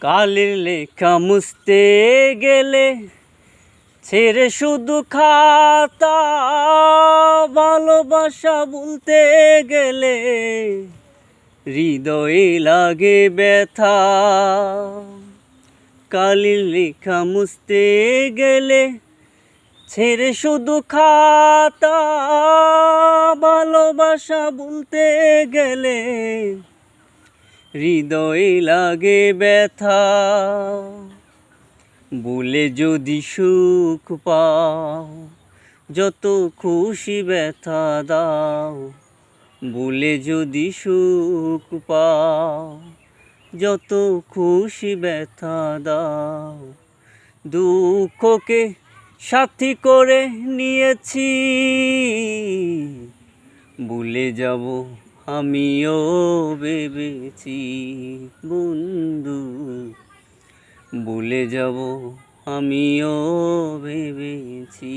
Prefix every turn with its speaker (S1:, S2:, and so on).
S1: কালের লেখা মুছতে গেলে ছেড়ে শুধু খাতা, ভালোবাসা বলতে গেলে হৃদয়ে লাগে ব্যথা। কালের লেখা মুছতে গেলে ছেড়ে শুধু খাতা, ভালোবাসা বলতে গেলে হৃদয়ে লাগে ব্যথা। বলে যদি সুখ পাও যত খুশি ব্যথা দাও, বলে যদি সুখ পাও যত খুশি ব্যথা দাও। দুঃখকে সাথী করে নিয়েছি, ভুলে যাব আমিও ভেবেছি বন্ধু, ভুলে যাব আমিও ভেবেছি।